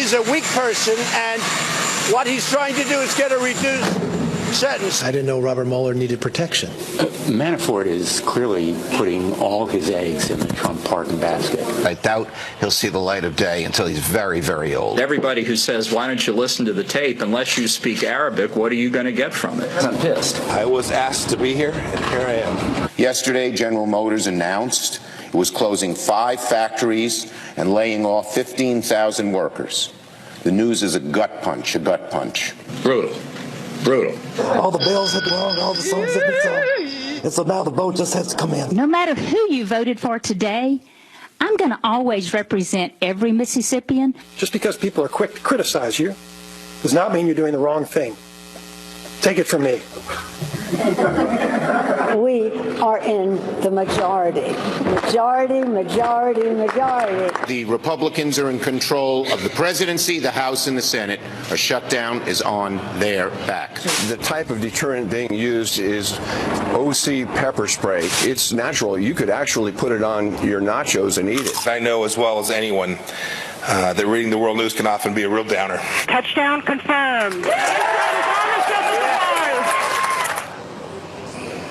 He's a weak person, and what he's trying to do is get a reduced sentence. I didn't know Robert Mueller needed protection. Manafort is clearly putting all his eggs in the Trump pardon basket. I doubt he'll see the light of day until he's very, very old. Everybody who says, why don't you listen to the tape, unless you speak Arabic, what are you going to get from it? I'm pissed. I was asked to be here, and here I am. Yesterday, General Motors announced it was closing 5 factories and laying off 15,000 workers. The news is a gut punch, a gut punch. Brutal. Brutal. All the bells had rung, all the songs had been sung. And so now the vote just has to come in. No matter who you voted for today, I'm going to always represent every Mississippian. Just because people are quick to criticize you does not mean you're doing the wrong thing. Take it from me. We are in the majority. Majority, majority, majority. The Republicans are in control of the presidency, the House, and the Senate. A shutdown is on their back. The type of deterrent being used is OC pepper spray. It's natural. You could actually put it on your nachos and eat it. I know as well as anyone that reading the world news can often be a real downer. Touchdown confirmed.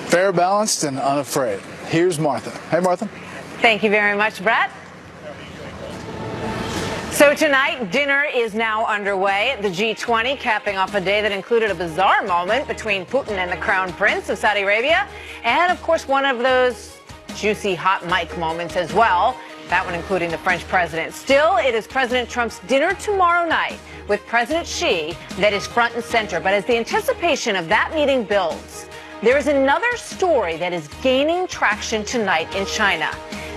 Fair, balanced, and unafraid. Here's Martha. Hey, Martha. Thank you very much, Brett. So tonight, dinner is now underway at the G20, capping off a day that included a bizarre moment between Putin and the Crown Prince of Saudi Arabia, and, of course, one of those juicy hot mic moments as well, that one including the French president. Still, it is President Trump's dinner tomorrow night with President Xi that is front and center. But as the anticipation of that meeting builds, there is another story that is gaining traction tonight in China.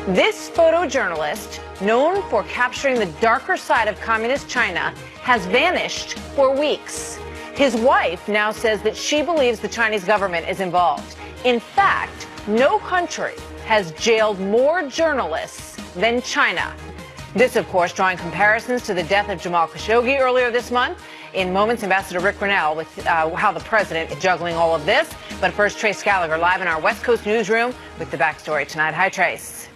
This photojournalist, known for capturing the darker side of communist China, has vanished for weeks. His wife now says that she believes the Chinese government is involved. In fact, no country has jailed more journalists than China. This, of course, drawing comparisons to the death of Jamal Khashoggi earlier this month. In moments, Ambassador Rick Grinnell with how the president is juggling all of this. But first, Trace Gallagher live in our West Coast newsroom with the backstory tonight. Hi, Trace.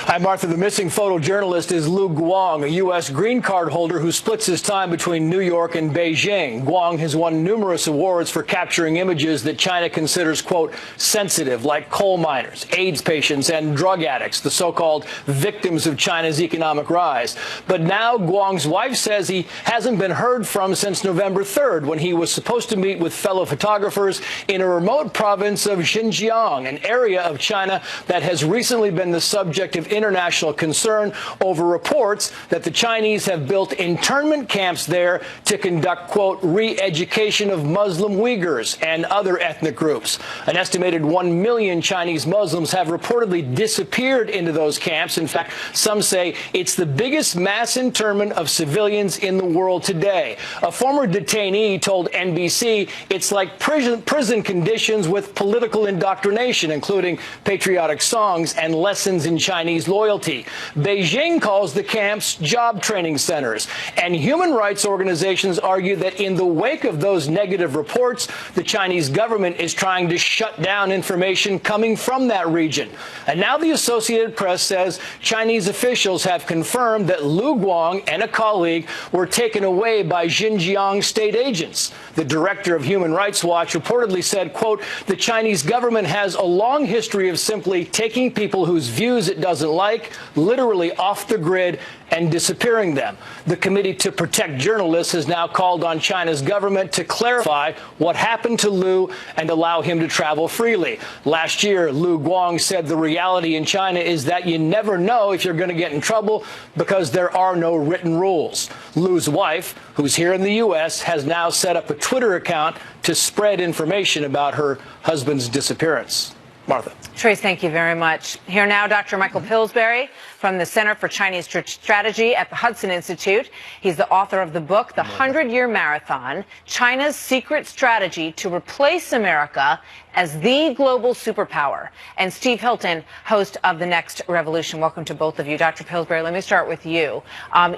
Hi, Martha. The missing photojournalist is Lu Guang, a U.S. green card holder who splits his time between New York and Beijing. Guang has won numerous awards for capturing images that China considers, quote, sensitive, like coal miners, AIDS patients, and drug addicts, the so-called victims of China's economic rise. But now Guang's wife says he hasn't been heard from since November 3rd, when he was supposed to meet with fellow photographers in a remote province of Xinjiang, an area of China that has recently been the subject of international concern over reports that the Chinese have built internment camps there to conduct, quote, re-education of Muslim Uyghurs and other ethnic groups. An estimated 1 million Chinese Muslims have reportedly disappeared into those camps. In fact, some say it's the biggest mass internment of civilians in the world today. A former detainee told NBC it's like prison conditions with political indoctrination, including patriotic songs and lessons in Chinese loyalty. Beijing calls the camps job training centers, and human rights organizations argue that in the wake of those negative reports, the Chinese government is trying to shut down information coming from that region. And now the Associated Press says Chinese officials have confirmed that Lu Guang and a colleague were taken away by Xinjiang state agents. The director of Human Rights Watch reportedly said, quote, the Chinese government has a long history of simply taking people whose views it doesn't like, literally off the grid, and disappearing them. The Committee to Protect Journalists has now called on China's government to clarify what happened to Lu and allow him to travel freely. Last year, Lu Guang said the reality in China is that you never know if you're going to get in trouble because there are no written rules. Lu's wife, who's here in the U.S., has now set up a Twitter account to spread information about her husband's disappearance. Martha. Trace, thank you very much. Here now, Dr. Michael Pillsbury from the Center for Chinese Strategy at the Hudson Institute. He's the author of the book, The 100-Year Marathon, China's Secret Strategy to Replace America as the Global Superpower. And Steve Hilton, host of The Next Revolution. Welcome to both of you. Dr. Pillsbury, let me start with you.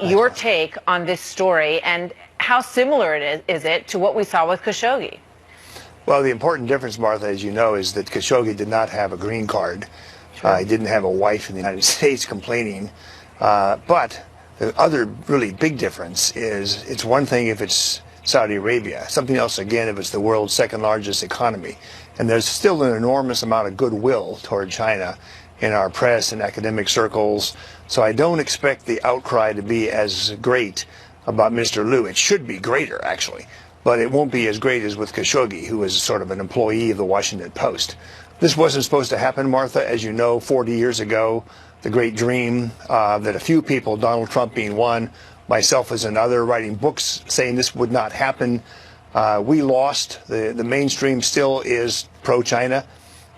Your take on this story and how similar is it to what we saw with Khashoggi? Well, the important difference, Martha, as you know, is that Khashoggi did not have a green card. He didn't have a wife in the United States complaining. But The other really big difference is it's one thing if it's Saudi Arabia, something else again if it's the world's second largest economy. And there's still an enormous amount of goodwill toward China in our press and academic circles. So I don't expect the outcry to be as great about Mr. Liu. It should be greater, actually, but it won't be as great as with Khashoggi, who is sort of an employee of the Washington Post. This wasn't supposed to happen, Martha. As you know, 40 years ago, the great dream that a few people, Donald Trump being one, myself as another, writing books saying this would not happen. We lost. The mainstream still is pro-China.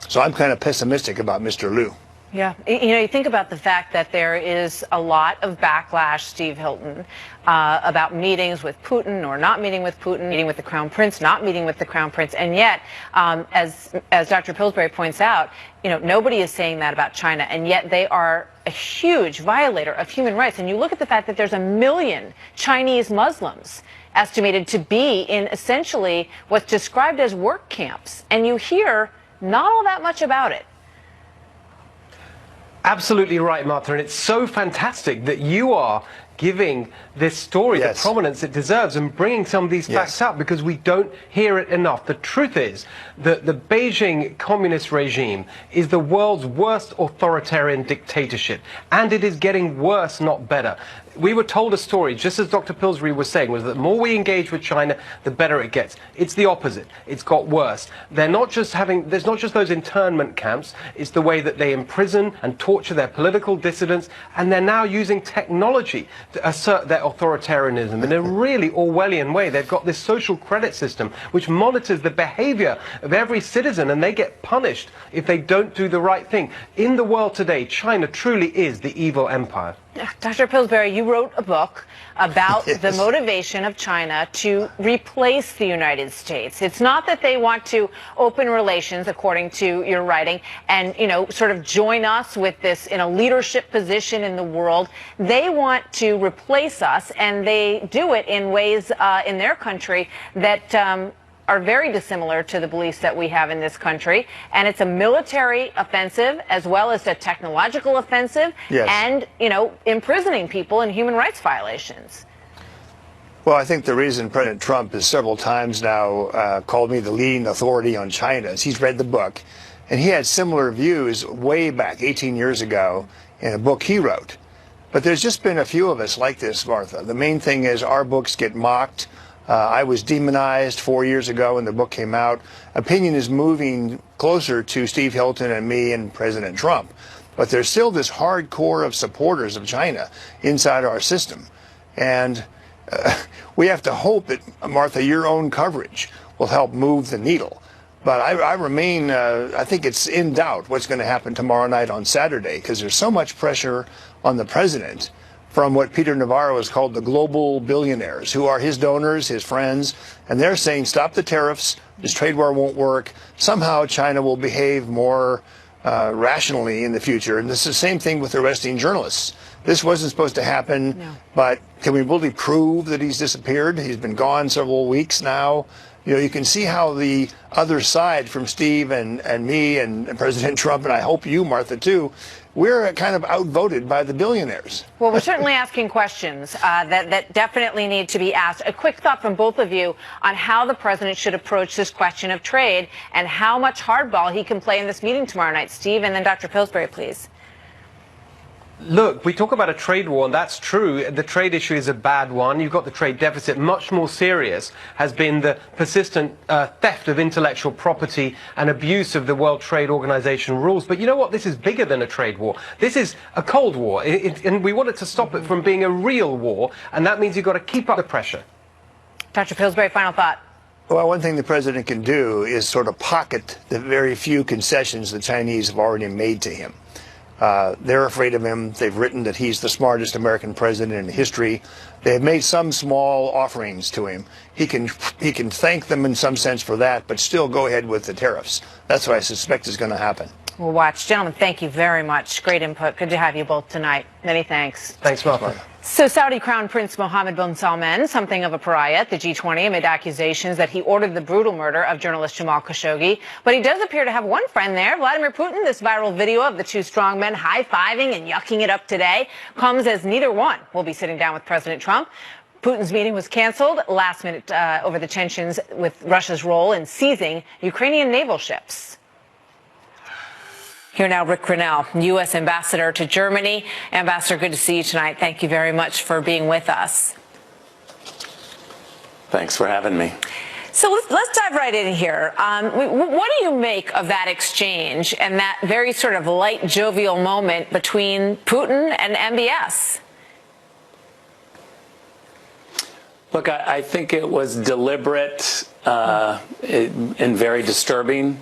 So I'm kind of pessimistic about Mr. Liu. Yeah. You know, you think about the fact that there is a lot of backlash, Steve Hilton, about meetings with Putin or not meeting with Putin, meeting with the Crown Prince, not meeting with the Crown Prince. And yet, as Dr. Pillsbury points out, you know, nobody is saying that about China. And yet they are a huge violator of human rights. And you look at the fact that there's 1 million Chinese Muslims estimated to be in essentially what's described as work camps. And you hear not all that much about it. Absolutely right, Martha, and it's so fantastic that you are giving this story the prominence it deserves and bringing some of these facts up, because we don't hear it enough. The truth is that the Beijing communist regime is the world's worst authoritarian dictatorship, and it is getting worse, not better. We were told a story, just as Dr. Pillsbury was saying, was that the more we engage with China, the better it gets. It's the opposite. It's got worse. There's not just those internment camps, it's the way that they imprison and torture their political dissidents, and they're now using technology to assert their authoritarianism in a really Orwellian way. They've got this social credit system which monitors the behavior of every citizen, and they get punished if they don't do the right thing. In the world today, China truly is the evil empire. Dr. Pillsbury, you wrote a book about the motivation of China to replace the United States. It's not that they want to open relations, according to your writing, and, you know, sort of join us with this in a leadership position in the world. They want to replace us, and they do it in ways in their country that are very dissimilar to the beliefs that we have in this country. And it's a military offensive as well as a technological offensive, and, you know, imprisoning people in human rights violations. Well, I think the reason President Trump has several times now called me the leading authority on China is he's read the book, and he had similar views way back 18 years ago in a book he wrote. But there's just been a few of us like this, Martha. The main thing is our books get mocked. I was demonized 4 years ago when the book came out. Opinion is moving closer to Steve Hilton and me and President Trump. But there's still this hardcore of supporters of China inside our system. And we have to hope that, Martha, your own coverage will help move the needle. But I remain, I think it's in doubt what's going to happen tomorrow night on Saturday, because there's so much pressure on the president from what Peter Navarro has called the global billionaires, who are his donors, his friends, and they're saying stop the tariffs, this trade war won't work, somehow China will behave more rationally in the future. And this is the same thing with arresting journalists. This wasn't supposed to happen, but can we really prove that he's disappeared? He's been gone several weeks now. You know, you can see how the other side, from Steve and me and President Trump, and I hope you, Martha, too, we're kind of outvoted by the billionaires. Well, we're certainly asking questions that definitely need to be asked. A quick thought from both of you on how the president should approach this question of trade and how much hardball he can play in this meeting tomorrow night. Steve, and then Dr. Pillsbury, please. Look, we talk about a trade war, and that's true. The trade issue is a bad one. You've got the trade deficit. Much more serious has been the persistent theft of intellectual property and abuse of the World Trade Organization rules. But you know what? This is bigger than a trade war. This is a Cold War, and we wanted to stop it from being a real war, and that means you've got to keep up the pressure. Dr. Pillsbury, final thought. Well, one thing the president can do is sort of pocket the very few concessions the Chinese have already made to him. They're afraid of him. They've written that he's the smartest American president in history. They have made some small offerings to him. He can thank them in some sense for that, but still go ahead with the tariffs. That's what I suspect is going to happen. We'll watch. Gentlemen, thank you very much. Great input. Good to have you both tonight. Many thanks. Thanks, Martha. So Saudi Crown Prince Mohammed bin Salman, something of a pariah at the G20 amid accusations that he ordered the brutal murder of journalist Jamal Khashoggi. But he does appear to have one friend there, Vladimir Putin. This viral video of the two strongmen high-fiving and yucking it up today comes as neither one will be sitting down with President Trump. Putin's meeting was canceled last minute over the tensions with Russia's role in seizing Ukrainian naval ships. Here now, Rick Grinnell, U.S. Ambassador to Germany. Ambassador, good to see you tonight. Thank you very much for being with us. Thanks for having me. So let's dive right in here. What do you make of that exchange and that very sort of light, jovial moment between Putin and MBS? Look, I think it was deliberate and very disturbing.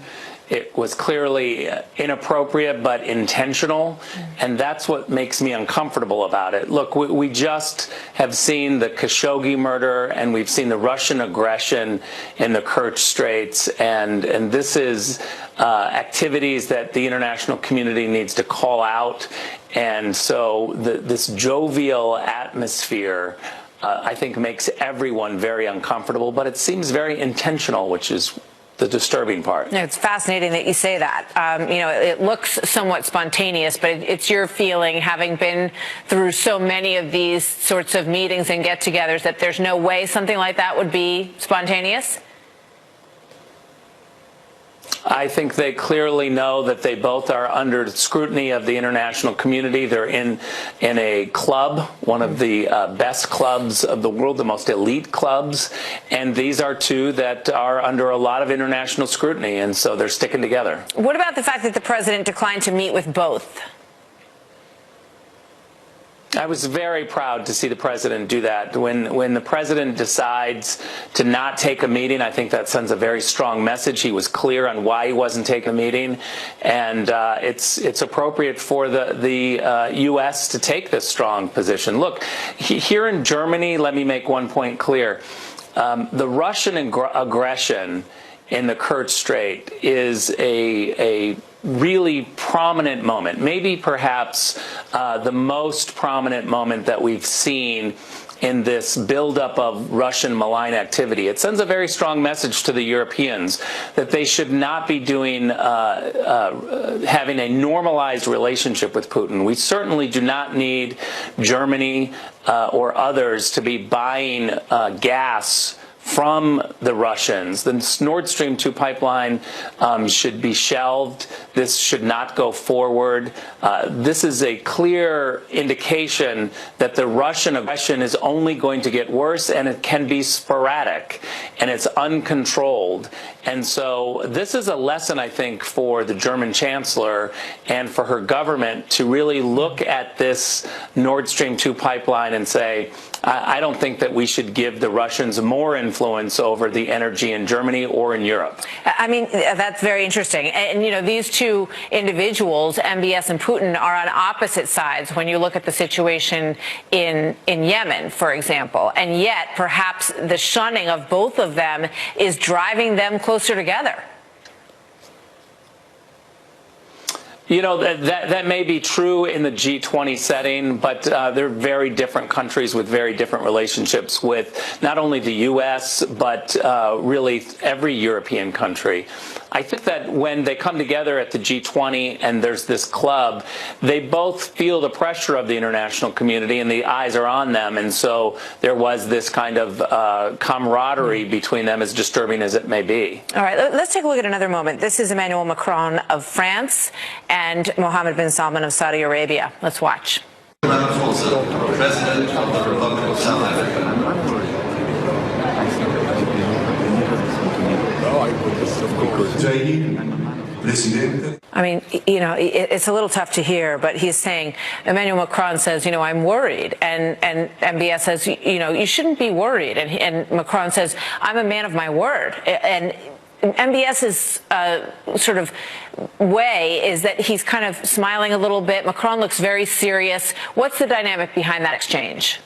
It was clearly inappropriate but intentional, and that's what makes me uncomfortable about it. Look, we just have seen the Khashoggi murder, and we've seen the Russian aggression in the Kerch Straits, and this is activities that the international community needs to call out. And so this jovial atmosphere I think makes everyone very uncomfortable, but it seems very intentional, which is the disturbing part. It's fascinating that you say that. You know, it looks somewhat spontaneous, but it's your feeling, having been through so many of these sorts of meetings and get-togethers, that there's no way something like that would be spontaneous? I think they clearly know that they both are under scrutiny of the international community. They're in a club, one of the best clubs of the world, the most elite clubs, and these are two that are under a lot of international scrutiny, and so they're sticking together. What about the fact that the president declined to meet with both? I was very proud to see the president do that. When the president decides to not take a meeting, I think that sends a very strong message. He was clear on why he wasn't taking a meeting, and it's appropriate for the U.S. to take this strong position. Look, here in Germany, let me make one point clear. The Russian aggression in the Kerch Strait is a really prominent moment, maybe perhaps the most prominent moment that we've seen in this buildup of Russian malign activity. It sends a very strong message to the Europeans that they should not be doing having a normalized relationship with Putin. We certainly do not need Germany or others to be buying gas from the Russians. The Nord Stream 2 pipeline should be shelved. This should not go forward. This is a clear indication that the Russian aggression is only going to get worse, and it can be sporadic, and it's uncontrolled. And so this is a lesson, I think, for the German chancellor and for her government to really look at this Nord Stream 2 pipeline and say, I don't think that we should give the Russians more influence over the energy in Germany or in Europe. I mean, that's very interesting. And, you know, these two individuals, MBS and Putin, are on opposite sides when you look at the situation in Yemen, for example. And yet, perhaps the shunning of both of them is driving them closer together. You know, that may be true in the G20 setting, but they're very different countries with very different relationships with not only the U.S., but really every European country. I think that when they come together at the G20 and there's this club, they both feel the pressure of the international community and the eyes are on them. And so there was this kind of camaraderie between them, as disturbing as it may be. All right, let's take a look at another moment. This is Emmanuel Macron of France and Mohammed bin Salman of Saudi Arabia. Let's watch. President of the Republic of South Africa. I mean, you know, it's a little tough to hear, but he's saying, Emmanuel Macron says, you know, I'm worried. And MBS says, you know, you shouldn't be worried. And Macron says, I'm a man of my word. And MBS's sort of way is that he's kind of smiling a little bit. Macron looks very serious. What's the dynamic behind that exchange?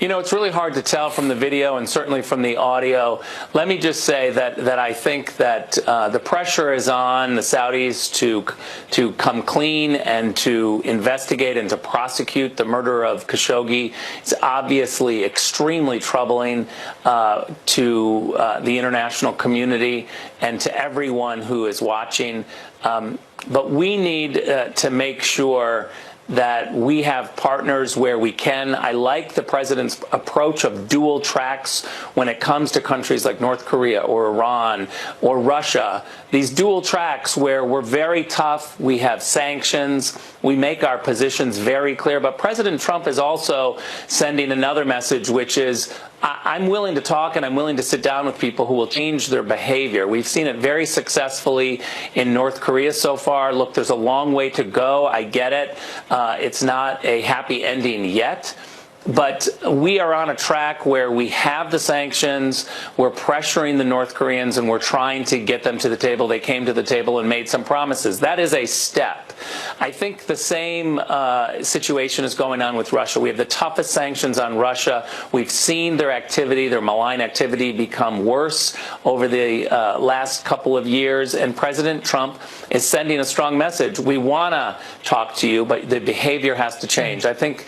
You know, it's really hard to tell from the video and certainly from the audio. Let me just say that I think that the pressure is on the Saudis to come clean and to investigate and to prosecute the murder of Khashoggi. It's obviously extremely troubling to the international community and to everyone who is watching. But we need to make sure that we have partners where we can. I like the president's approach of dual tracks when it comes to countries like North Korea or Iran or Russia. These dual tracks where we're very tough, we have sanctions, we make our positions very clear. But President Trump is also sending another message, which is, I'm willing to talk and I'm willing to sit down with people who will change their behavior. We've seen it very successfully in North Korea so far. Look, there's a long way to go. I get it. It's not a happy ending yet. But we are on a track where we have the sanctions, we're pressuring the North Koreans, and we're trying to get them to the table. They came to the table and made some promises. That is a step. I think the same situation is going on with Russia. We have the toughest sanctions on Russia. We've seen their activity, their malign activity, become worse over the last couple of years, and President Trump is sending a strong message. We want to talk to you, but the behavior has to change. I think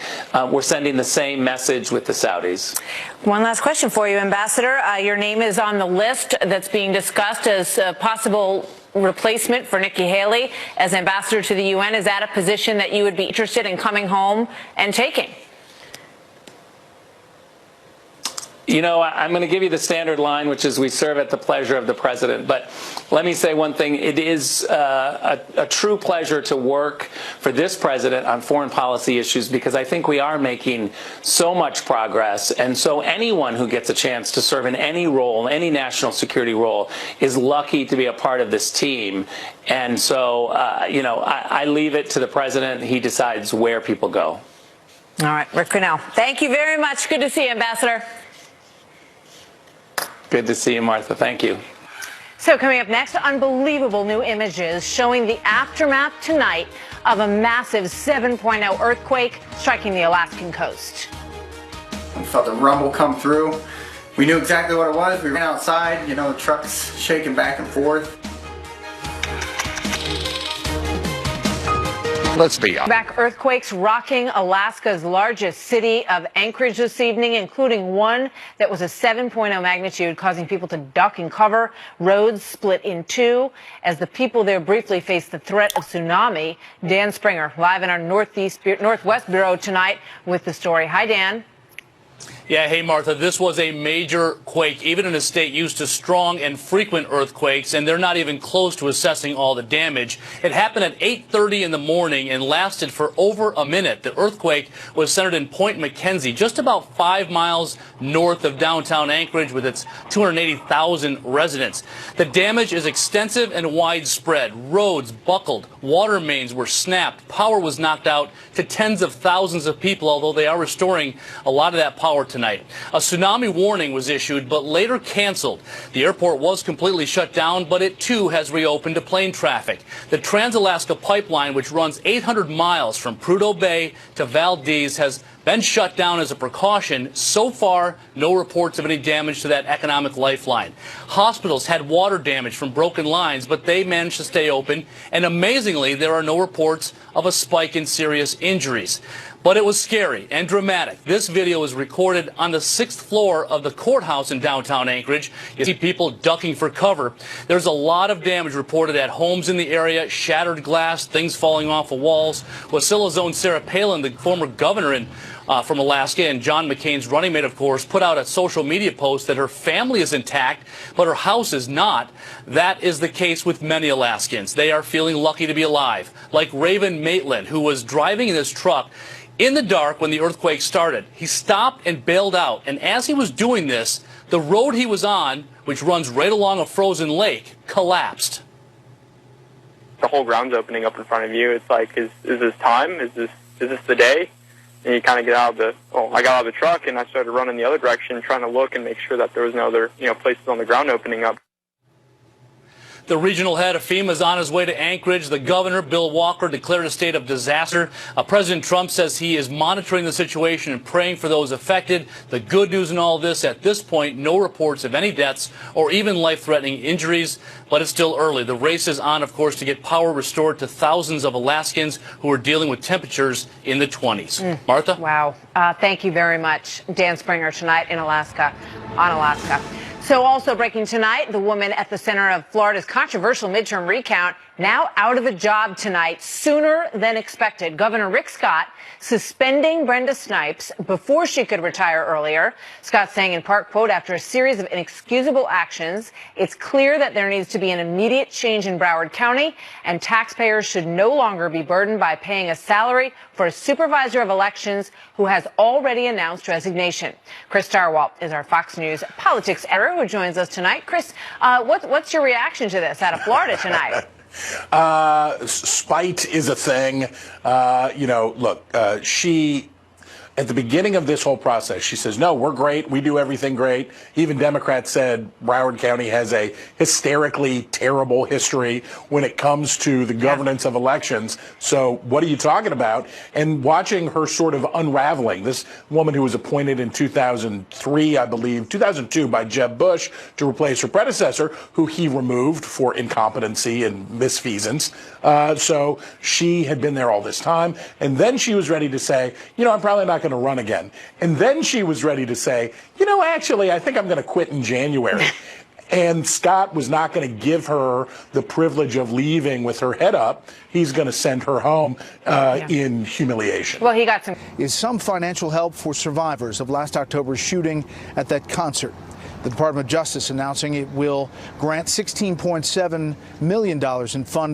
we're sending the same message with the Saudis. One last question for you, Ambassador. Your name is on the list that's being discussed as a possible replacement for Nikki Haley as ambassador to the UN. Is that a position that you would be interested in coming home and taking? You know, I'm going to give you the standard line, which is we serve at the pleasure of the president. But let me say one thing. It is a true pleasure to work for this president on foreign policy issues because I think we are making so much progress. And so anyone who gets a chance to serve in any role, any national security role, is lucky to be a part of this team. And so, you know, I leave it to the president. He decides where people go. All right, Rick Grinnell, thank you very much. Good to see you, Ambassador. Good to see you, Martha. Thank you. So coming up next, unbelievable new images showing the aftermath tonight of a massive 7.0 earthquake striking the Alaskan coast. We felt a rumble come through. We knew exactly what it was. We ran outside, you know, the trucks shaking back and forth. Let's be honest. Back earthquakes rocking Alaska's largest city of Anchorage this evening, including one that was a 7.0 magnitude, causing people to duck and cover. Roads split in two as the people there briefly faced the threat of tsunami. Dan Springer, live in our Northwest Bureau tonight with the story. Hi, Dan. Yeah, hey, Martha, this was a major quake, even in a state used to strong and frequent earthquakes, and they're not even close to assessing all the damage. It happened at 8:30 in the morning and lasted for over a minute. The earthquake was centered in Point McKenzie, just about 5 miles north of downtown Anchorage with its 280,000 residents. The damage is extensive and widespread. Roads buckled, water mains were snapped, power was knocked out to tens of thousands of people, although they are restoring a lot of that power tonight. A tsunami warning was issued, but later canceled. The airport was completely shut down, but it too has reopened to plane traffic. The Trans-Alaska Pipeline, which runs 800 miles from Prudhoe Bay to Valdez, has been shut down as a precaution. So far, no reports of any damage to that economic lifeline. Hospitals had water damage from broken lines, but they managed to stay open. And amazingly, there are no reports of a spike in serious injuries. But it was scary and dramatic. This video was recorded on the 6th floor of the courthouse in downtown Anchorage. You see people ducking for cover. There's a lot of damage reported at homes in the area, shattered glass, things falling off of walls. Wasilla's own Sarah Palin, the former governor from Alaska, and John McCain's running mate, of course, put out a social media post that her family is intact, but her house is not. That is the case with many Alaskans. They are feeling lucky to be alive, like Raven Maitland, who was driving in his truck in the dark when the earthquake started. He stopped and bailed out, and as he was doing this, the road he was on, which runs right along a frozen lake, collapsed. The whole ground's opening up in front of you. It's like, is this time? Is this the day? And you kind of get out of I got out of the truck and I started running the other direction, trying to look and make sure that there was no other, places on the ground opening up. The regional head of FEMA is on his way to Anchorage. The governor, Bill Walker, declared a state of disaster. President Trump says he is monitoring the situation and praying for those affected. The good news in all this, at this point, no reports of any deaths or even life-threatening injuries, but it's still early. The race is on, of course, to get power restored to thousands of Alaskans who are dealing with temperatures in the 20s. Martha? Wow. Thank you very much, Dan Springer, tonight in Alaska, on Alaska. So also breaking tonight, the woman at the center of Florida's controversial midterm recount now out of a job tonight sooner than expected. Governor Rick Scott suspending Brenda Snipes before she could retire earlier. Scott saying in part, quote, after a series of inexcusable actions, it's clear that there needs to be an immediate change in Broward County and taxpayers should no longer be burdened by paying a salary for a supervisor of elections who has already announced resignation. Chris Starwalt is our Fox News politics editor who joins us tonight. Chris, what's your reaction to this out of Florida tonight? Spite is a thing. Look, she, at the beginning of this whole process, she says, no, we're great. We do everything great. Even Democrats said Broward County has a hysterically terrible history when it comes to the governance of elections. So what are you talking about? And watching her sort of unraveling, this woman who was appointed in 2003, I believe, 2002 by Jeb Bush to replace her predecessor, who he removed for incompetency and misfeasance. So she had been there all this time. And then she was ready to say, I'm probably not going to run again. And then she was ready to say, actually, I think I'm going to quit in January. And Scott was not going to give her the privilege of leaving with her head up. He's going to send her home in humiliation. Well, he got some. Is some financial help for survivors of last October's shooting at that concert. The Department of Justice announcing it will grant $16.7 million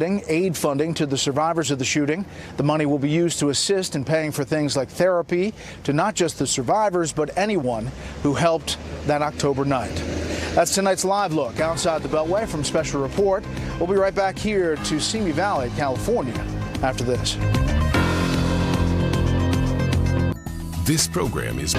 in aid funding to the survivors of the shooting. The money will be used to assist in paying for things like therapy to not just the survivors, but anyone who helped that October night. That's tonight's live look outside the Beltway from Special Report. We'll be right back here to Simi Valley, California, after this. This program is...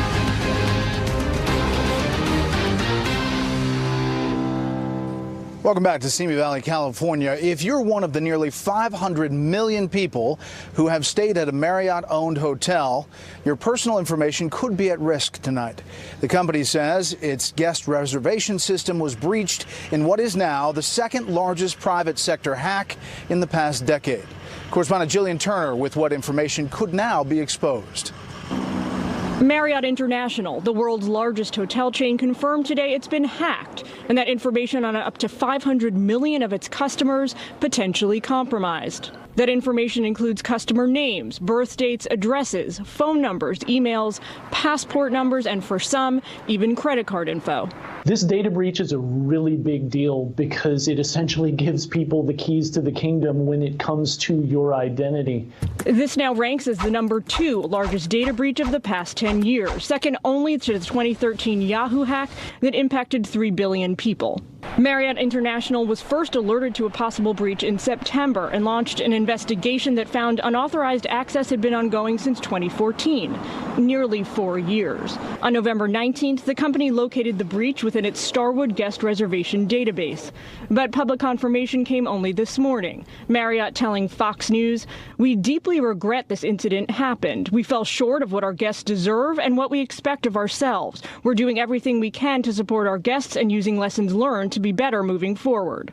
Welcome back to Simi Valley, California. If you're one of the nearly 500 million people who have stayed at a Marriott-owned hotel, your personal information could be at risk tonight. The company says its guest reservation system was breached in what is now the second largest private sector hack in the past decade. Correspondent Jillian Turner with what information could now be exposed. Marriott International, the world's largest hotel chain, confirmed today it's been hacked and that information on up to 500 million of its customers potentially compromised. That information includes customer names, birth dates, addresses, phone numbers, emails, passport numbers, and for some, even credit card info. This data breach is a really big deal because it essentially gives people the keys to the kingdom when it comes to your identity. This now ranks as the #2 largest data breach of the past 10 years, second only to the 2013 Yahoo hack that impacted 3 billion people. Marriott International was first alerted to a possible breach in September and launched an investigation that found unauthorized access had been ongoing since 2014, nearly 4 years. On November 19th, the company located the breach within its Starwood guest reservation database. But public confirmation came only this morning. Marriott telling Fox News, "We deeply regret this incident happened. We fell short of what our guests deserve and what we expect of ourselves. We're doing everything we can to support our guests and using lessons learned to be better moving forward."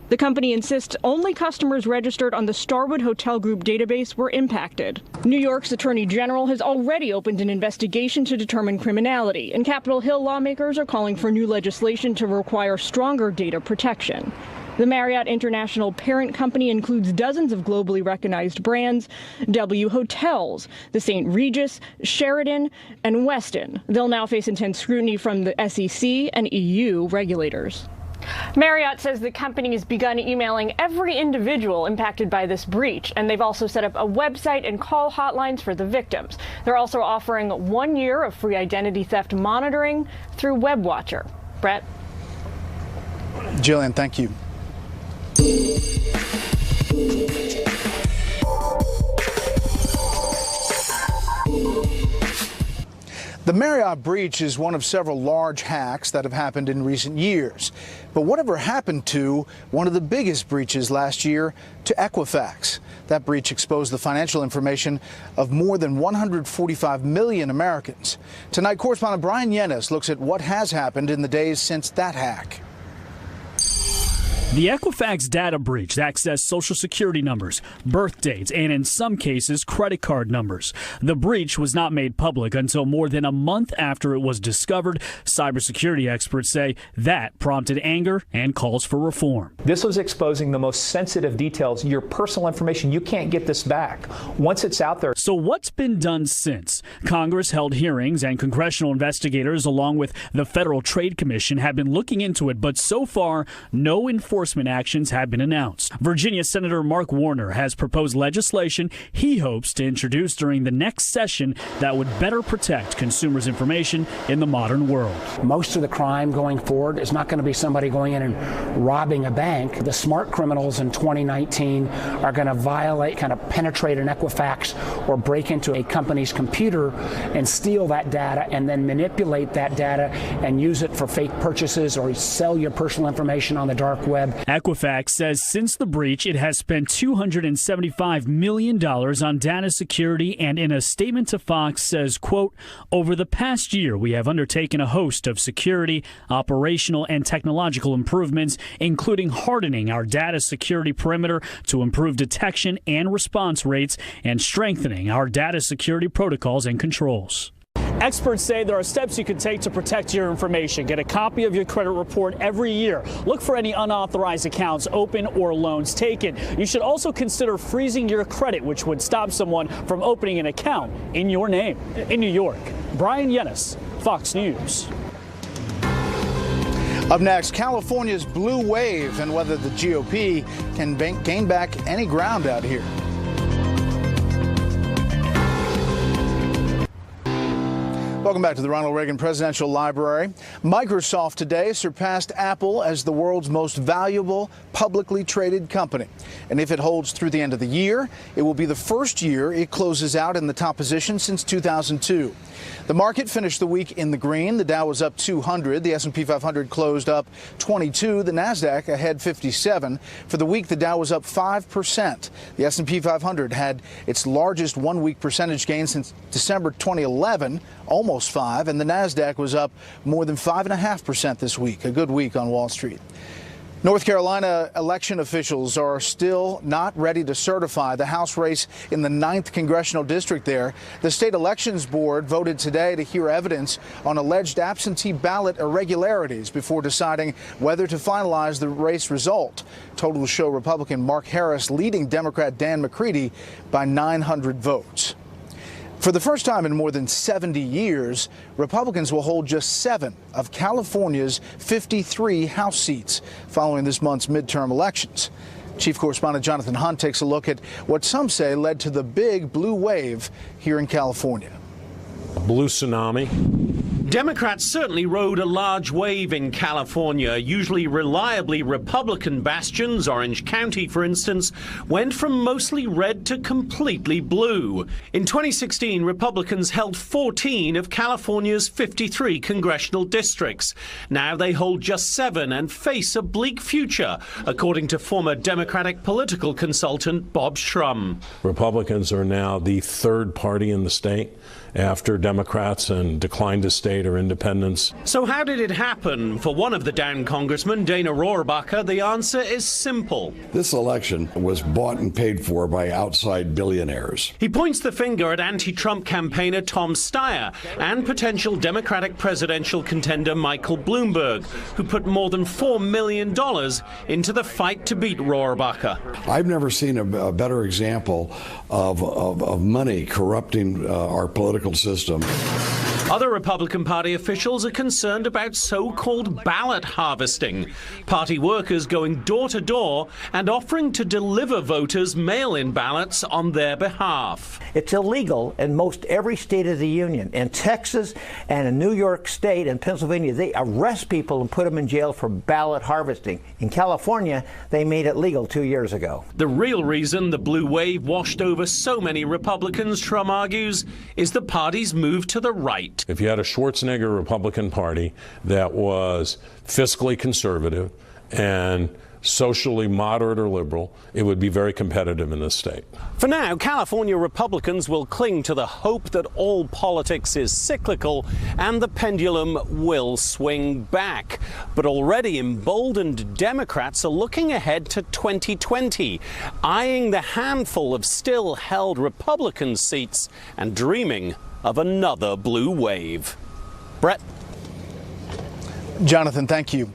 The company insists only customers registered on the Starwood Hotel Group database were impacted. New York's Attorney General has already opened an investigation to determine criminality, and Capitol Hill lawmakers are calling for new legislation to require stronger data protection. The Marriott International parent company includes dozens of globally recognized brands, W Hotels, the St. Regis, Sheraton, and Westin. They'll now face intense scrutiny from the SEC and EU regulators. Marriott says the company has begun emailing every individual impacted by this breach, and they've also set up a website and call hotlines for the victims. They're also offering 1 year of free identity theft monitoring through WebWatcher. Brett? Jillian, thank you. The Marriott breach is one of several large hacks that have happened in recent years. But whatever happened to one of the biggest breaches last year, to Equifax? That breach exposed the financial information of more than 145 million Americans. Tonight, correspondent Brian Yennis looks at what has happened in the days since that hack. The Equifax data breach accessed Social Security numbers, birth dates, and in some cases, credit card numbers. The breach was not made public until more than a month after it was discovered. Cybersecurity experts say that prompted anger and calls for reform. This was exposing the most sensitive details, your personal information. You can't get this back once it's out there. So what's been done since? Congress held hearings and congressional investigators along with the Federal Trade Commission have been looking into it, but so far, no enforcement actions have been announced. Virginia Senator Mark Warner has proposed legislation he hopes to introduce during the next session that would better protect consumers' information in the modern world. Most of the crime going forward is not going to be somebody going in and robbing a bank. The smart criminals in 2019 are going to violate, kind of penetrate an Equifax or break into a company's computer and steal that data and then manipulate that data and use it for fake purchases or sell your personal information on the dark web. Equifax says since the breach, it has spent $275 million on data security, and in a statement to Fox says, quote, over the past year, we have undertaken a host of security, operational, and technological improvements, including hardening our data security perimeter to improve detection and response rates and strengthening our data security protocols and controls. Experts say there are steps you can take to protect your information. Get a copy of your credit report every year. Look for any unauthorized accounts open or loans taken. You should also consider freezing your credit, which would stop someone from opening an account in your name. In New York, Brian Yennis, Fox News. Up next, California's blue wave and whether the GOP can gain back any ground out here. Welcome back to the Ronald Reagan Presidential Library. Microsoft today surpassed Apple as the world's most valuable publicly traded company. And if it holds through the end of the year, it will be the first year it closes out in the top position since 2002. The market finished the week in the green. The Dow was up 200. The S&P 500 closed up 22. The Nasdaq ahead 57. For the week, the Dow was up 5%. The S&P 500 had its largest one-week percentage gain since December 2011, almost 5, and the Nasdaq was up more than 5.5% this week. A good week on Wall Street. North Carolina election officials are still not ready to certify the House race in the 9th congressional district there. The state elections board voted today to hear evidence on alleged absentee ballot irregularities before deciding whether to finalize the race result. Totals show Republican Mark Harris leading Democrat Dan McCready by 900 votes. For the first time in more than 70 years, Republicans will hold just 7 of California's 53 House seats following this month's midterm elections. Chief Correspondent Jonathan Hunt takes a look at what some say led to the big blue wave here in California. A blue tsunami. Democrats certainly rode a large wave in California. Usually reliably Republican bastions, Orange County, for instance, went from mostly red to completely blue. In 2016, Republicans held 14 of California's 53 congressional districts. Now they hold just 7 and face a bleak future, according to former Democratic political consultant Bob Shrum. Republicans are now the third party in the state after Democrats and declined to state or independents. So how did it happen? For one of the down congressmen, Dana Rohrabacher, the answer is simple. This election was bought and paid for by outside billionaires. He points the finger at anti-Trump campaigner Tom Steyer and potential Democratic presidential contender Michael Bloomberg, who put more than $4 million into the fight to beat Rohrabacher. I've never seen a better example of money corrupting our political system. Other Republican Party officials are concerned about so-called ballot harvesting. Party workers going door to door and offering to deliver voters mail-in ballots on their behalf. It's illegal in most every state of the union. In Texas and in New York State and Pennsylvania, they arrest people and put them in jail for ballot harvesting. In California, they made it legal 2 years ago. The real reason the blue wave washed over so many Republicans, Shrum argues, is the party's move to the right. state. If you had a Schwarzenegger Republican Party that was fiscally conservative and socially moderate or liberal, it would be very competitive in this state. For now, California Republicans will cling to the hope that all politics is cyclical and the pendulum will swing back. But already emboldened Democrats are looking ahead to 2020, eyeing the handful of still held Republican seats and dreaming of another blue wave. Brett. Jonathan, thank you.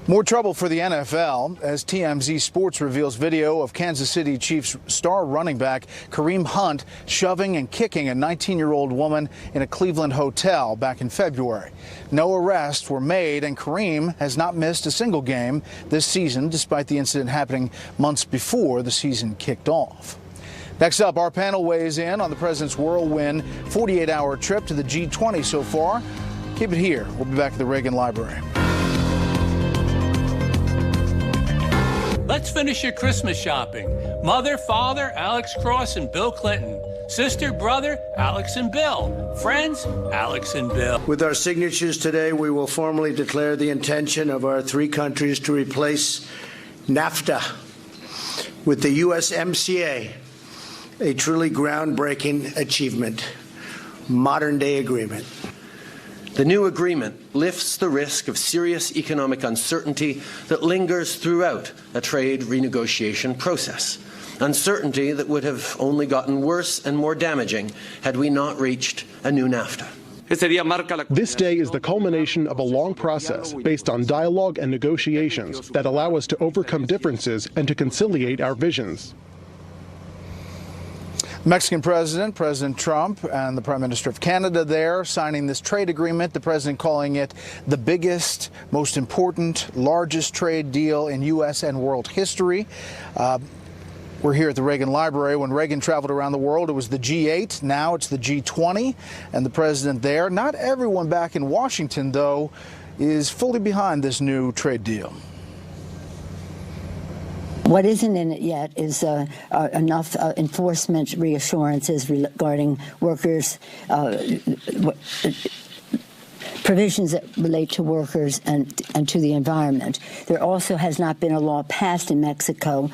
More trouble for the NFL as TMZ Sports reveals video of Kansas City Chiefs star running back Kareem Hunt shoving and kicking a 19-year-old woman in a Cleveland hotel back in February. No arrests were made, and Kareem has not missed a single game this season, despite the incident happening months before the season kicked off. Next up, our panel weighs in on the president's whirlwind 48-hour trip to the G20 so far. Keep it here. We'll be back at the Reagan Library. Let's finish your Christmas shopping. Mother, father, Alex Cross and Bill Clinton. Sister, brother, Alex and Bill. Friends, Alex and Bill. With our signatures today, we will formally declare the intention of our three countries to replace NAFTA with the USMCA, a truly groundbreaking achievement, modern-day agreement. The new agreement lifts the risk of serious economic uncertainty that lingers throughout a trade renegotiation process, uncertainty that would have only gotten worse and more damaging had we not reached a new NAFTA. This day is the culmination of a long process based on dialogue and negotiations that allow us to overcome differences and to conciliate our visions. Mexican President Trump, and the Prime Minister of Canada there signing this trade agreement, the president calling it the biggest, most important, largest trade deal in U.S. and world history. We're here at the Reagan Library. When Reagan traveled around the world, it was the G8. Now it's the G20, and the president there. Not everyone back in Washington, though, is fully behind this new trade deal. What isn't in it yet is enough enforcement reassurances regarding workers, provisions that relate to workers and to the environment. There also has not been a law passed in Mexico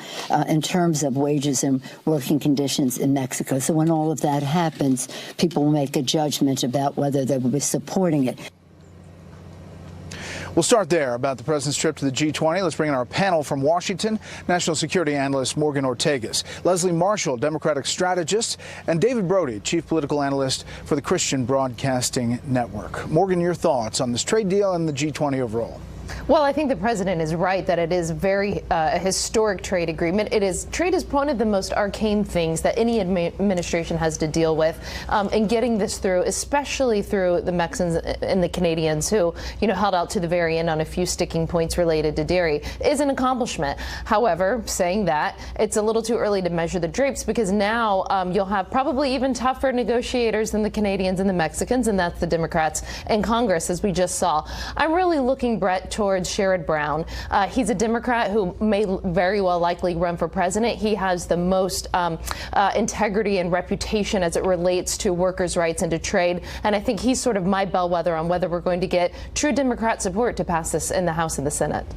in terms of wages and working conditions in Mexico. So when all of that happens, people will make a judgment about whether they will be supporting it. We'll start there about the president's trip to the G20. Let's bring in our panel from Washington, national security analyst Morgan Ortagus, Leslie Marshall, Democratic strategist, and David Brody, chief political analyst for the Christian Broadcasting Network. Morgan, your thoughts on this trade deal and the G20 overall? Well, I think the president is right that it is very a historic trade agreement. Trade is one of the most arcane things that any administration has to deal with, and getting this through, especially through the Mexicans and the Canadians who, held out to the very end on a few sticking points related to dairy, is an accomplishment. However, saying that, it's a little too early to measure the drapes, because now you'll have probably even tougher negotiators than the Canadians and the Mexicans, and that's the Democrats in Congress, as we just saw. I'm really looking, Brett, towards Sherrod Brown. He's a Democrat who may very well likely run for president. He has the most integrity and reputation as it relates to workers' rights and to trade. And I think he's sort of my bellwether on whether we're going to get true Democrat support to pass this in the House and the Senate.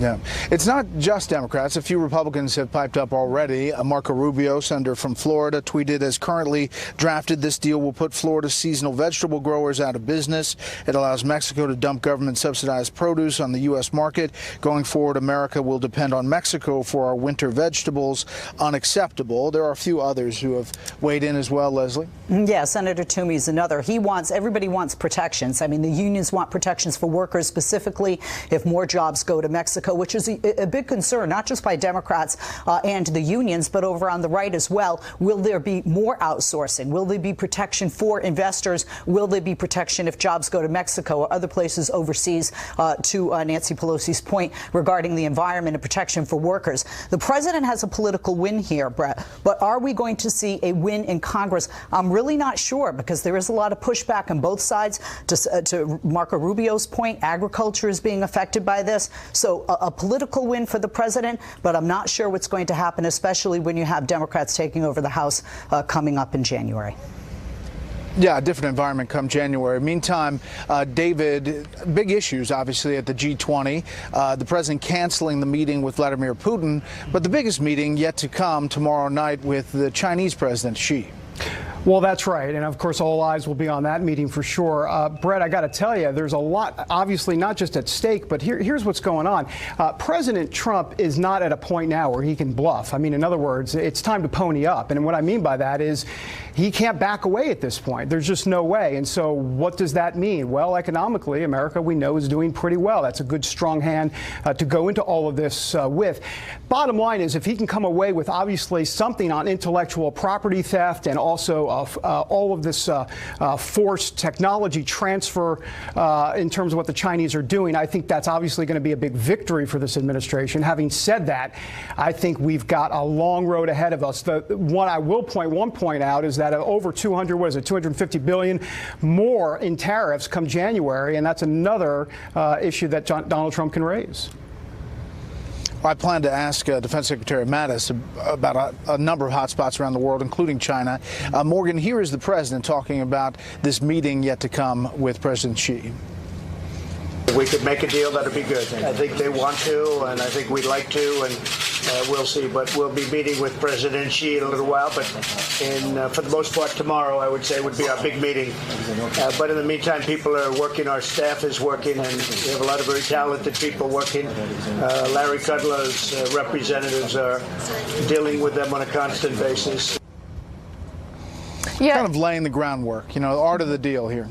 Yeah, it's not just Democrats. A few Republicans have piped up already. Marco Rubio, senator from Florida, tweeted, as currently drafted, this deal will put Florida's seasonal vegetable growers out of business. It allows Mexico to dump government-subsidized produce on the U.S. market. Going forward, America will depend on Mexico for our winter vegetables. Unacceptable. There are a few others who have weighed in as well, Leslie. Yeah, Senator Toomey is another. Everybody wants protections. I mean, the unions want protections for workers, specifically if more jobs go to Mexico, which is a big concern, not just by Democrats and the unions, but over on the right as well. Will there be more outsourcing? Will there be protection for investors? Will there be protection if jobs go to Mexico or other places overseas, to Nancy Pelosi's point regarding the environment and protection for workers? The president has a political win here, Brett, but are we going to see a win in Congress? I'm really not sure, because there is a lot of pushback on both sides. To Marco Rubio's point, agriculture is being affected by this. So a political win for the president, but I'm not sure what's going to happen, especially when you have Democrats taking over the House coming up in January. Yeah, a different environment come January. Meantime, David, big issues, obviously, at the G20. The president canceling the meeting with Vladimir Putin, but the biggest meeting yet to come tomorrow night with the Chinese President Xi. Well, that's right. And of course, all eyes will be on that meeting for sure. Brett, I got to tell you, there's a lot, obviously, not just at stake, but here's what's going on. President Trump is not at a point now where he can bluff. I mean, in other words, it's time to pony up. And what I mean by that is he can't back away at this point. There's just no way. And so what does that mean? Well, economically, America, we know, is doing pretty well. That's a good, strong hand to go into all of this with. Bottom line is, if he can come away with obviously something on intellectual property theft and also all of this forced technology transfer in terms of what the Chinese are doing, I think that's obviously going to be a big victory for this administration. Having said that, I think we've got a long road ahead of us. The one I will point out is that over 250 billion more in tariffs come January, and that's another issue that Donald Trump can raise. I plan to ask Defense Secretary Mattis about a number of hotspots around the world, including China. Morgan, here is the president talking about this meeting yet to come with President Xi. If we could make a deal, that'd be good. I think they want to, and I think we'd like to, and we'll see. But we'll be meeting with President Xi in a little while. But for the most part, tomorrow, I would say, would be our big meeting. But in the meantime, people are working. Our staff is working, and we have a lot of very talented people working. Larry Kudlow's representatives are dealing with them on a constant basis. Yeah. Kind of laying the groundwork, the art of the deal here.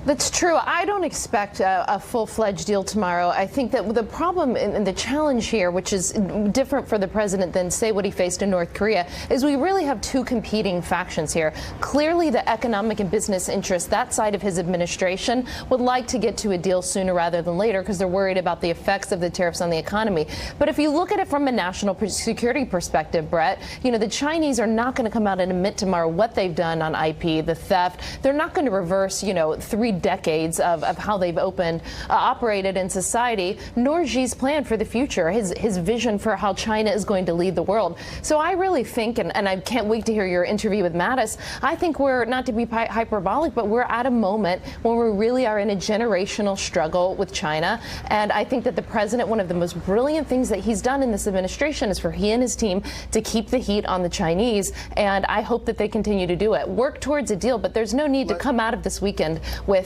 That's true. I don't expect a full-fledged deal tomorrow. I think that the problem and the challenge here, which is different for the president than, say, what he faced in North Korea, is we really have two competing factions here. Clearly, the economic and business interests, that side of his administration, would like to get to a deal sooner rather than later because they're worried about the effects of the tariffs on the economy. But if you look at it from a national security perspective, Brett, the Chinese are not going to come out and admit tomorrow what they've done on IP, the theft. They're not going to reverse, 3 decades of how they've operated in society, nor Xi's plan for the future, his vision for how China is going to lead the world. So I really think, and I can't wait to hear your interview with Mattis, I think we're, not to be hyperbolic, but we're at a moment when we really are in a generational struggle with China. And I think that the president, one of the most brilliant things that he's done in this administration is for he and his team to keep the heat on the Chinese. And I hope that they continue to do it. Work towards a deal, but there's no need to come out of this weekend with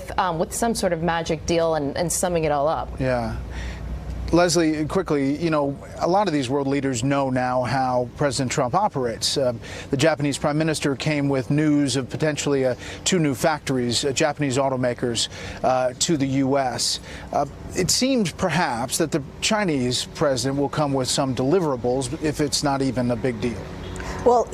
some sort of magic deal and summing it all up. Yeah. Leslie, quickly, a lot of these world leaders know now how President Trump operates. The Japanese Prime Minister came with news of potentially 2 new factories, Japanese automakers, to the U.S. It seems perhaps that the Chinese president will come with some deliverables if it's not even a big deal. Well,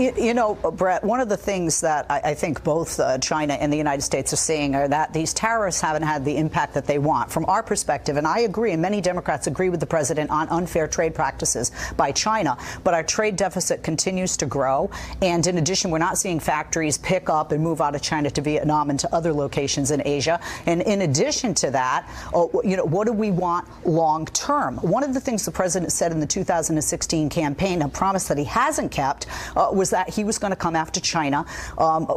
Brett, one of the things that I think both China and the United States are seeing are that these tariffs haven't had the impact that they want. From our perspective, and I agree, and many Democrats agree with the president on unfair trade practices by China, but our trade deficit continues to grow. And in addition, we're not seeing factories pick up and move out of China to Vietnam and to other locations in Asia. And in addition to that, what do we want long term? One of the things the president said in the 2016 campaign, a promise that he hasn't kept, was that he was going to come after China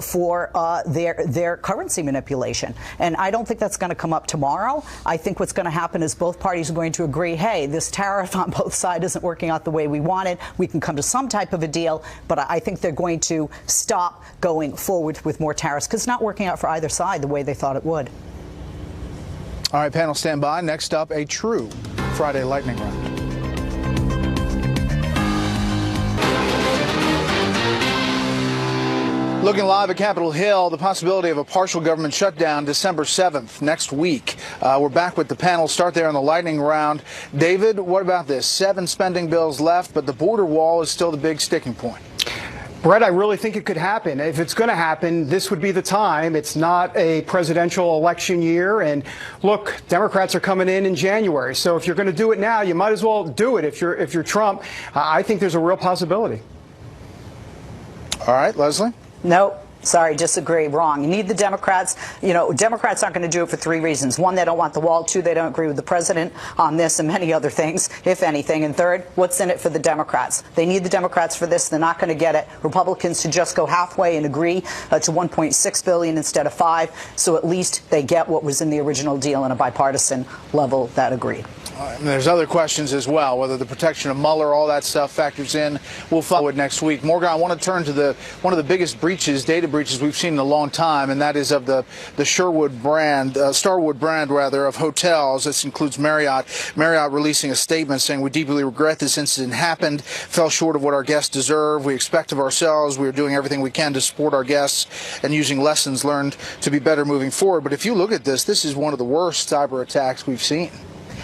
for their currency manipulation. And I don't think that's going to come up tomorrow. I think what's going to happen is both parties are going to agree, hey, this tariff on both sides isn't working out the way we wanted. We can come to some type of a deal, but I think they're going to stop going forward with more tariffs because it's not working out for either side the way they thought it would. All right, panel, stand by. Next up, a true Friday lightning round. Looking live at Capitol Hill, the possibility of a partial government shutdown December 7th, next week. We're back with the panel. Start there on the lightning round. David, what about this? 7 spending bills left, but the border wall is still the big sticking point. Brett, I really think it could happen. If it's going to happen, this would be the time. It's not a presidential election year. And look, Democrats are coming in January. So if you're going to do it now, you might as well do it. If you're Trump, I think there's a real possibility. All right, Leslie? Nope. Sorry, disagree. Wrong. You need the Democrats. You know, Democrats aren't going to do it for 3 reasons. 1, they don't want the wall. 2, they don't agree with the president on this and many other things, if anything. And 3rd, what's in it for the Democrats? They need the Democrats for this. They're not going to get it. Republicans should just go halfway and agree to $1.6 billion instead of 5, so at least they get what was in the original deal on a bipartisan level that agreed. And there's other questions as well, whether the protection of Mueller, all that stuff factors in. We'll follow it next week. Morgan, I want to turn to one of the biggest breaches, data breaches we've seen in a long time, and that is of the Starwood brand of hotels. This includes Marriott. Marriott releasing a statement saying, "We deeply regret this incident happened, fell short of what our guests deserve. We expect of ourselves. We are doing everything we can to support our guests and using lessons learned to be better moving forward." But if you look at this is one of the worst cyber attacks we've seen.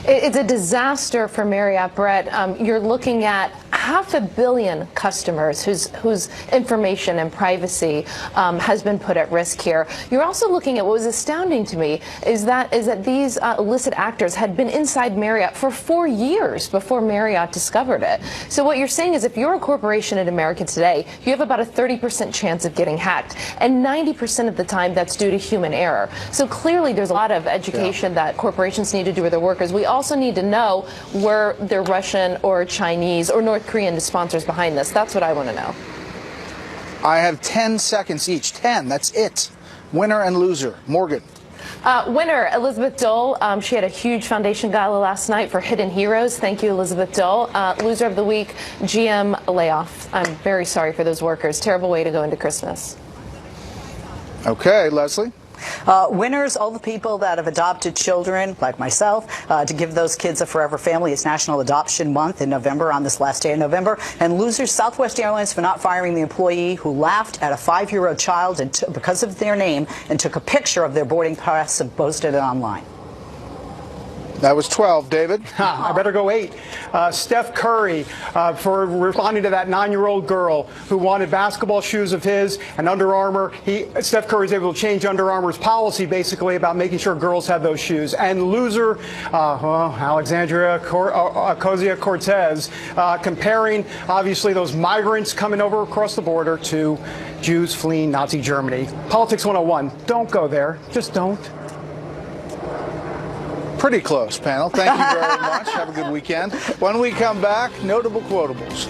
It's a disaster for Marriott, Brett. You're looking at 500 million customers whose information and privacy has been put at risk here. You're also looking at what was astounding to me is that these illicit actors had been inside Marriott for 4 years before Marriott discovered it. So what you're saying is if you're a corporation in America today, you have about a 30% chance of getting hacked, and 90% of the time that's due to human error. So clearly there's a lot of education that corporations need to do with their workers. We also need to know where they're Russian or Chinese or North Korean sponsors behind this. That's what I want to know. I have 10 seconds each. 10. That's it. Winner and loser. Morgan. Winner, Elizabeth Dole. She had a huge foundation gala last night for Hidden Heroes. Thank you, Elizabeth Dole. Loser of the week, GM layoff. I'm very sorry for those workers. Terrible way to go into Christmas. Okay, Leslie. Winners, all the people that have adopted children, like myself, to give those kids a forever family. It's National Adoption Month in November, on this last day of November. And losers, Southwest Airlines for not firing the employee who laughed at a 5-year-old child because of their name and took a picture of their boarding pass and posted it online. That was 12, David. I better go 8. Steph Curry for responding to that 9-year-old girl who wanted basketball shoes of his and Under Armour. Steph Curry is able to change Under Armour's policy basically about making sure girls have those shoes. And loser, Alexandria Ocasio-Cortez, comparing obviously those migrants coming over across the border to Jews fleeing Nazi Germany. Politics 101. Don't go there. Just don't. Pretty close, panel. Thank you very much. Have a good weekend. When we come back, notable quotables.